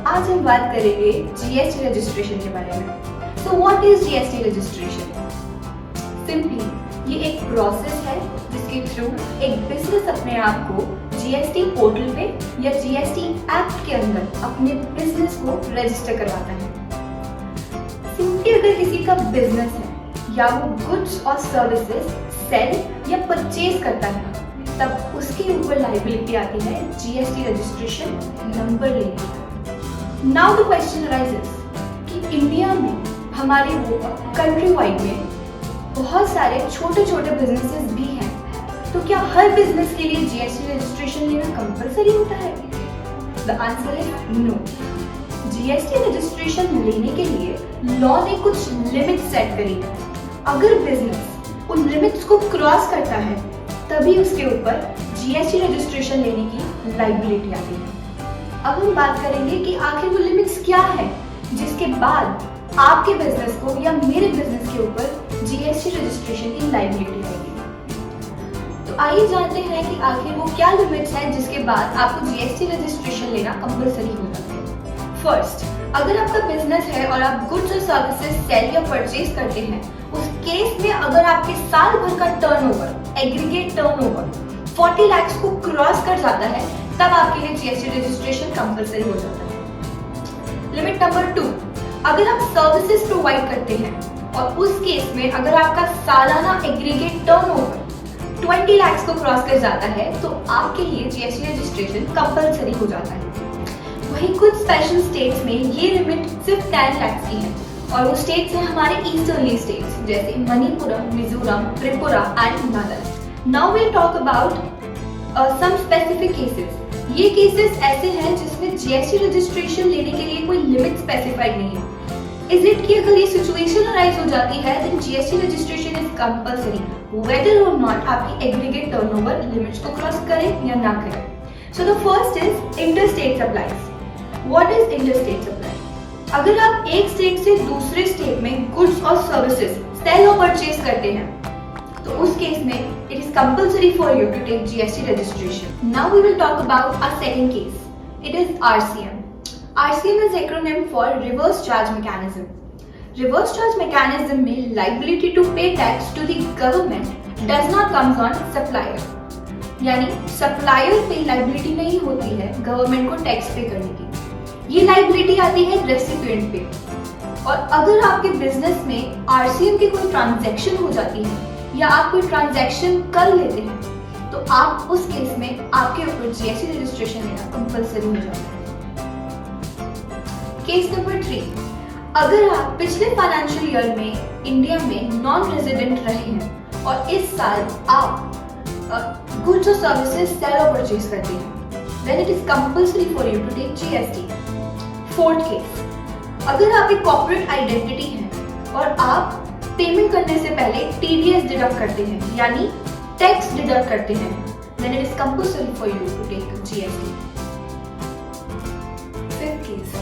आज हम बात करेंगे जीएसटी रजिस्ट्रेशन के बारे में। So what is GST registration? Simply ये एक प्रोसेस है जिसके थ्रू एक बिजनेस अपने आप को जीएसटी पोर्टल पे या जीएसटी एक्ट के अंदर अपने बिजनेस को रजिस्टर करवाता है। सिंपली अगर किसी का बिजनेस है या वो गुड्स और सर्विसेज सेल या परचेज करता है तब उसके ऊपर लायबिलिटी आती है जीएसटी रजिस्ट्रेशन नंबर लेने का। नाउ द क्वेश्चन अराइजेस कि इंडिया में हमारे वो कंट्री वाइड में बहुत सारे छोटे छोटे बिजनेसेस भी हैं, तो क्या हर बिजनेस के लिए जीएसटी रजिस्ट्रेशन लेना कंपलसरी होता है? The answer is no. GST registration लेने के लिए लॉ ने कुछ लिमिट सेट करी है। अगर बिजनेस उन लिमिट्स को क्रॉस करता है तभी उसके ऊपर जीएसटी रजिस्ट्रेशन लेने की लायबिलिटी आती है। अब हम बात करेंगे कि आखिर वो लिमिट्स क्या है जिसके बाद आपके बिजनेस को या मेरे बिजनेस के ऊपर जीएसटी रजिस्ट्रेशन की लायबिलिटी आएगी। तो आइए जानते हैं कि आखिर वो क्या लिमिट्स हैं जिसके बाद आपको जीएसटी रजिस्ट्रेशन लेना कंपलसरी हो जाता है। फर्स्ट, अगर आपका बिजनेस है और आप गुड्स और सर्विसेज सेल या परचेज करते हैं, उस केस में अगर आपके साल भर का टर्नओवर, एग्रीगेट टर्नओवर 40 लाख को क्रॉस कर जाता है तब आपके लिए जीएसटी रजिस्ट्रेशन कंपलसरी हो जाता है। लिमिट नंबर 2, अगर आप सर्विसेज प्रोवाइड करते हैं और उस केस में अगर आपका सालाना एग्रीगेट टर्नओवर 20 लाख को क्रॉस कर जाता है तो आपके लिए जीएसटी रजिस्ट्रेशन कंपलसरी हो जाता है। वहीं कुछ स्पेशल स्टेट्स में ये लिमिट सिर्फ 10 लाख की है और वो स्टेट्स हैं हमारे ईस्टर्नली स्टेट्स जैसे Manipuram, Mizoram, Tripura and Nagaland. Now we talk about some specific cases. ये केसेस ऐसे हैं जिसमें जीएसटी रजिस्ट्रेशन लेने के लिए कोई लिमिट स्पेसिफाइड नहीं है। इज इट कि अगर ये सिचुएशन अराइज हो जाती है then GST registration is compulsory whether or not आपकी एग्रीगेट टर्नओवर लिमिट्स को क्रॉस करें या ना करें। So the first is interstate supplies. What is interstate supply? अगर आप एक स्टेट से दूसरे स्टेट में गुड्स और सर्विसेज सेल और परचेज करते हैं तो उस केस में it is compulsory for you to take GST registration. Now we will talk about a second case. It is RCM. RCM is acronym for Reverse Charge Mechanism. Reverse Charge Mechanism में liability to pay tax to the government does not comes on supplier. यानी supplier पे liability नहीं होती है government को tax पे करने की। ये liability आती है recipient पे। और अगर आपके business में RCM की कोई transaction हो जाती है या आप कोई transaction कर लेते हैं तो आप उस केस में आपके ऊपर GST registration लेना कंपलसरी हो जाता है। केस नंबर 3, अगर आप पिछले फाइनेंशियल ईयर में इंडिया में नॉन रेजिडेंट रहे हैं और इस साल आप गुड्स और सर्विसेज सेल और परचेज करते हैं then it is compulsory for you to take GST. Fourth case, अगर आप एक कॉर्पोरेट आइडेंटिटी हैं और आप पेमेंट करने से पहले टीडीएस डिडक्ट करते हैं यानी टैक्स डिडक्ट करते हैं then it is compulsory for you to take GST. Fifth case,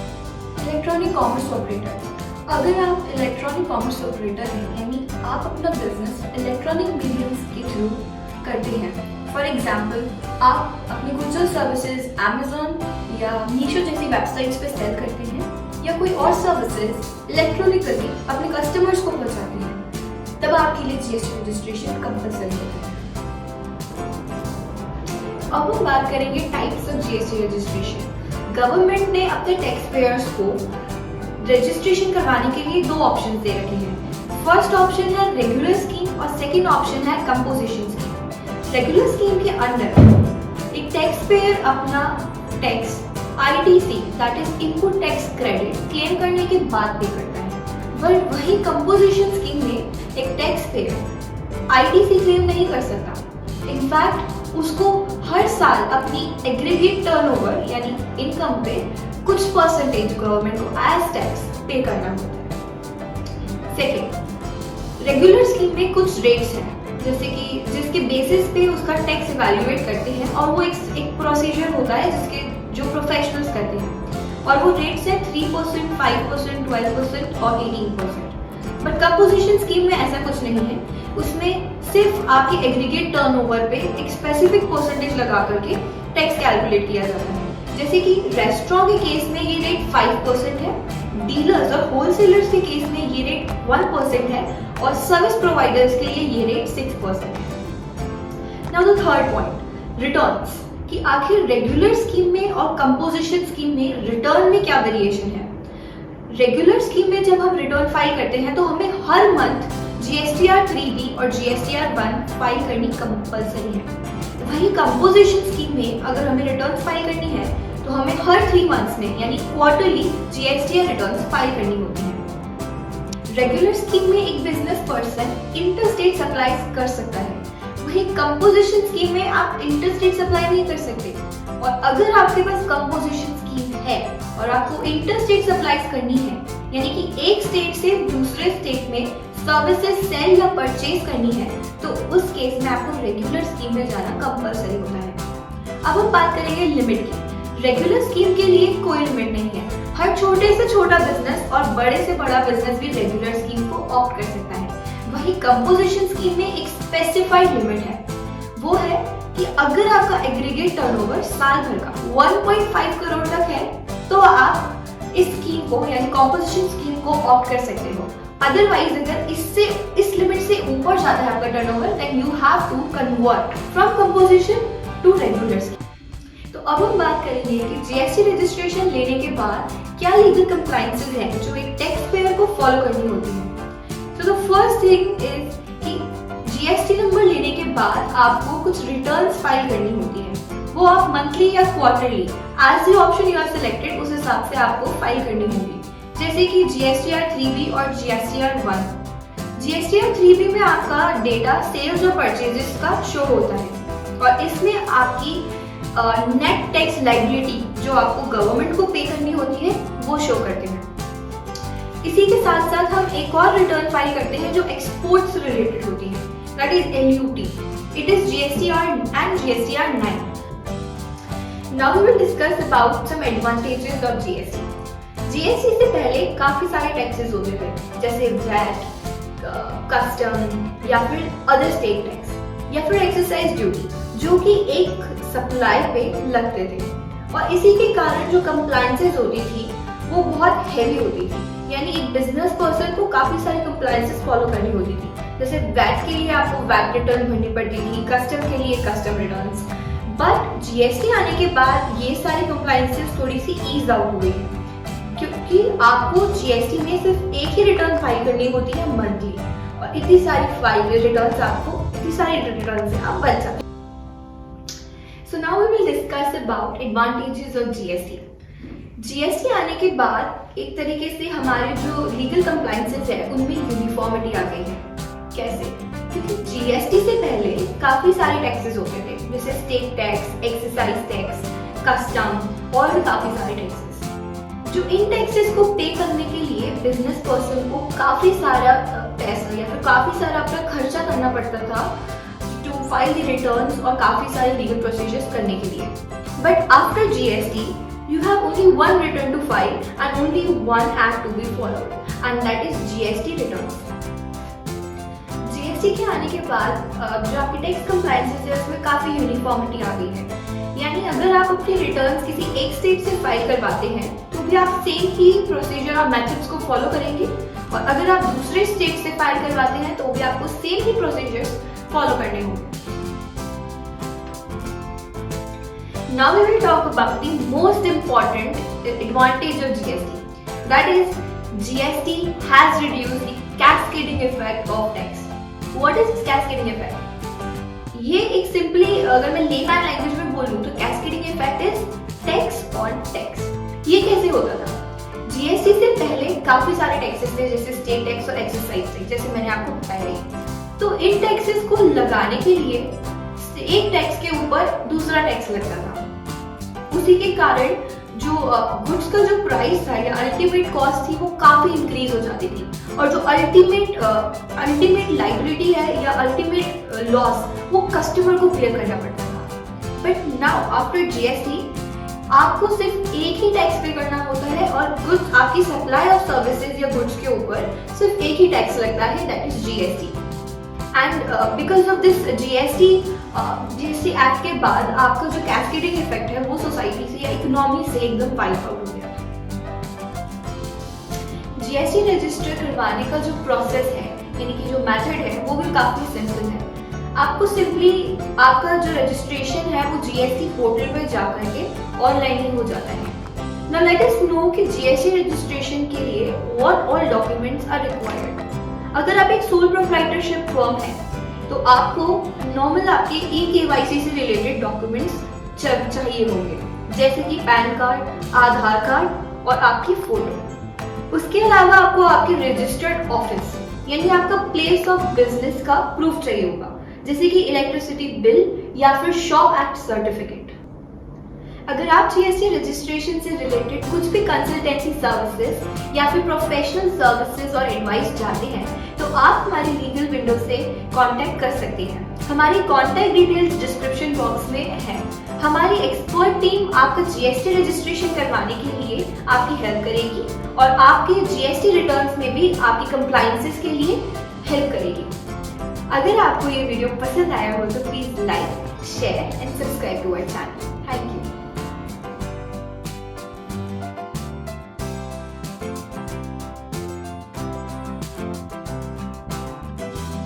electronic commerce operator. अगर आप इलेक्ट्रॉनिक कॉमर्स ऑपरेटर हैं यानी आप अपना बिजनेस इलेक्ट्रॉनिक मीडियम्स के थ्रू करते हैं। फॉर एग्जांपल, आप अपनी गुड्स और सर्विसेज अमेज़न या मीशो जैसी वेबसाइट्स पे सेल करते हैं या कोई और सर्विसेज इलेक्ट्रॉनिकली अपने कस्टमर्स को पहुंचाते हैं तब आपके लिए जीएसटी रजिस्ट्रेशन कंपलसरी होता है। अब हम बात करेंगे types of GST registration. Government ने अपने टैक्स पेयर्स को रजिस्ट्रेशन करवाने के लिए 2 ऑप्शन दे रखे हैं। फर्स्ट ऑप्शन है रेगुलर स्कीम और सेकंड ऑप्शन है कंपोजिशन स्कीम। रेगुलर स्कीम के अंडर एक टैक्स पेयर अपना tax ITC that is input tax credit claim करने के बाद पे करता है। पर वही कंपोजिशन स्कीम में एक टैक्स पेयर आईटीसी क्लेम नहीं कर सकता। इनफैक्ट उसको हर साल अपनी एग्रीगेट टर्नओवर यानी इनकम पे कुछ परसेंटेज गवर्नमेंट को एज टैक्स पे करना होता है। सेकेंड, रेगुलर स्कीम में कुछ रेट्स हैं जैसे कि जिसके बेसिस पे उसका टैक्स इवैल्यूएट करते हैं और वो एक प्रोसीजर होता है जिसके जो प्रोफेशनल्स करते हैं और वो रेट्स हैं 3%, 5%, 12% और 18%। बट कंपोजिशन स्कीम में ऐसा कुछ नहीं है, उसमें सिर्फ आपकी एग्रीगेट टर्नओवर पे एक स्पेसिफिक परसेंटेज लगा करके टैक्स कैलकुलेट किया जाता है। जैसे कि रेस्टोरेंट के केस में ये रेट 5% है, डीलर्स और होलसेलर्स के केस में ये रेट 1% है और सर्विस प्रोवाइडर्स के लिए ये रेट 6% है। Now the third point, returns, कि आखिर रेगुलर स्कीम में और कंपोजिशन स्कीम में रिटर्न में क्या वेरिएशन है। रेगुलर स्कीम में जब हम रिटर्न फाइल करते हैं तो हमें हर मंथ GSTR 3B और GSTR 1 फाइल करनी कंपलसरी है। वहीं कंपोजिशन स्कीम में अगर हमें रिटर्न फाइल करनी है तो हमें हर 3 मंथ्स में यानी क्वार्टरली GSTR रिटर्न फाइल करनी होती है। रेगुलर स्कीम में एक बिजनेस पर्सन इंटरस्टेट सप्लाई कर सकता है, वहीं कंपोजिशन स्कीम में आप इंटरस्टेट सप्लाई नहीं कर सकते। और अगर आपके पास कंपोजिशन स्कीम है और आपको इंटरस्टेट सप्लाईज करनी है, यानी कि एक स्टेट से दूसरे स्टेट में सर्विसेज सेल या परचेज करनी है, तो उस केस में आपको रेगुलर स्कीम में जाना कंपलसरी होता है। अब हम बात करेंगे लिमिट की। रेगुलर स्कीम के लिए कोई लिमिट नहीं है, हर छोटे से छोटा बिजनेस और बड़े से बड़ा बिजनेस भी रेगुलर स्कीम को ऑप्ट कर सकता है। वहीं कंपोजिशन स्कीम में एक स्पेसिफाइड लिमिट है, वो है कि अगर आपका एग्रीगेट टर्नओवर साल भर का 1.5 करोड़ तक है तो आप इस स्कीम को यानी कंपोजिशन स्कीम को ऑप्ट कर सकते हो। अदरवाइज अगर इस लिमिट से ऊपर जाता है आपका turnover, then you have to convert from composition to regular scheme. तो अब हम बात करेंगे कि GST रजिस्ट्रेशन लेने के बाद क्या लीगल कंप्लायंसेस हैं जो एक टैक्स पेयर को फॉलो करनी होती है। So the first thing is कि GST नंबर लेने के बाद आपको कुछ रिटर्न्स फाइल करनी होती है, वो आप मंथली या quarterly as the option you have selected उस हिसाब से आपको फाइल करनी होगी। जैसे कि GSTR 3B और GSTR 1। GSTR 3B में आपका डेटा सेल्स और परचेजेस का शो होता है और इसमें आपकी नेट टैक्स लायबिलिटी जो आपको गवर्नमेंट को पे करनी होती है वो शो करते हैं। इसी के साथ साथ हम एक और रिटर्न फाइल करते हैं जो एक्सपोर्ट से रिलेटेड होती है, that is LUT। It is GSTR and GSTR 9। Now we will discuss about some advantages of GST। GST से पहले काफी सारे टैक्सेस होते थे, जैसे VAT, कस्टम या फिर अदर स्टेट टैक्स या फिर एक्सरसाइज ड्यूटी, जो कि एक सप्लाई पे लगते थे और इसी के कारण जो कंप्लायंसेस होती थी वो बहुत हैवी होती थी। यानी एक बिजनेस पर्सन को काफी सारी कंप्लायंसेस फॉलो करनी होती थी। जैसे VAT के लिए आपको VAT रिटर्न भरनी पड़ती थी, कस्टम के लिए कस्टम रिटर्न्स। बट GST आने के बाद ये सारी कंप्लायंसेस थोड़ी सी ईज आउट हुई है, क्योंकि आपको GST में सिर्फ एक ही रिटर्न फाइल करनी होती है मंथली और इतनी सारी रिटर्न से आप बच सकते। So now we will discuss about advantages of GST. GST आने के बाद एक तरीके से हमारे जो लीगल कंप्लायंसेस है उनमें यूनिफॉर्मिटी आ गई है। कैसे? क्योंकि GST से पहले काफी सारे टैक्सेस होते थे, जैसे state tax, excise tax, custom और भी काफी सारे टैक्सेस। जो इन टैक्सेस को पे करने के लिए बिजनेस पर्सन को काफी सारा पैसा या फिर काफी सारा अपना खर्चा करना पड़ता था टू फाइल द रिटर्न्स और काफी सारे लीगल प्रोसीजर्स करने के लिए। But after GST you have only one return to file and only one act to be followed, and that is GST returns. GST के आने के बाद जो आपकी टैक्स कंप्लायंसेस है उसमें काफी यूनिफॉर्मिटी आ गई है। यानी अगर आप अपने रिटर्न्स किसी एक स्टेट से फाइल करवाते हैं तो भी आप सेम ही प्रोसीजर और मेथड्स को फॉलो करेंगे, और अगर आप दूसरे स्टेट से फाइल करवाते हैं तो भी आपको सेम ही प्रोसीजर्स फॉलो करने होंगे। Now we will talk about the most important advantage of GST. That is, GST has reduced the cascading effect of tax. What is this cascading effect? ये एक simply अगर मैं layman language में बोलूँ तो cascading effect is tax on tax. ये कैसे होता था? GST से पहले काफी सारे टैक्सेस थे, जैसे स्टेट टैक्स और एक्साइज टैक्स, जैसे मैंने आपको बताया। तो इन टैक्सेस को लगाने के लिए एक टैक्स के ऊपर दूसरा टैक्स लगता था। उसी के कारण जो गुड्स का जो प्राइस था या अल्टीमेट कॉस्ट थी वो काफी इंक्रीज हो जाती थी, और जो अल्टीमेट लायबिलिटी है या अल्टीमेट लॉस वो कस्टमर को बेयर करना पड़ता था। बट नाउ आफ्टर GST आपको सिर्फ एक ही टैक्स पे करना होता है और गुड्स आपकी सप्लाई ऑफ सर्विसेज या गुड्स के ऊपर सिर्फ एक ही टैक्स लगता है, that is GST। And because of this GST act के बाद आपका जो कैस्केडिंग इफेक्ट है वो सोसाइटी से या इकोनॉमी से एकदम वाइप आउट हो गया। जीएसटी रजिस्टर करवाने का जो प्रोसेस है यानी कि जो मेथड है वो भी काफी सिंपल है। आपको सिंपली आपका जो रजिस्ट्रेशन है वो जीएसटी पोर्टल पर जाकर के ऑनलाइन ही हो जाता है। Now let us know कि जीएसटी रजिस्ट्रेशन के लिए what all documents are required। अगर आप एक सोल प्रोप्राइटरशिप फर्म है तो आपको नॉर्मल आपके ई-केवाईसी से रिलेटेड डॉक्यूमेंट्स चाहिए होंगे, जैसे कि पैन कार्ड, आधार कार्ड और आपकी फोटो। उसके अलावा आपको आपके रजिस्टर्ड ऑफिस यानी आपका प्लेस ऑफ बिजनेस का प्रूफ चाहिए होगा, जैसे कि इलेक्ट्रिसिटी बिल या फिर शॉप एक्ट सर्टिफिकेट। अगर आप जीएसटी रजिस्ट्रेशन से रिलेटेड कुछ भी कंसल्टेंसी सर्विसेज या फिर प्रोफेशनल सर्विसेज और एडवाइस चाहते हैं तो आप हमारी लीगल विंडो से कांटेक्ट कर सकते हैं। हमारी कांटेक्ट डिटेल्स डिस्क्रिप्शन बॉक्स में है। हमारी एक्सपर्ट टीम आपका जीएसटी रजिस्ट्रेशन करवाने के लिए आपकी हेल्प करेगी और आपके जीएसटी रिटर्न्स में भी आपकी कंप्लायंसेस के लिए हेल्प करेगी। अगर आपको ये वीडियो पसंद आया हो तो please like, share and subscribe to our channel. Thank you.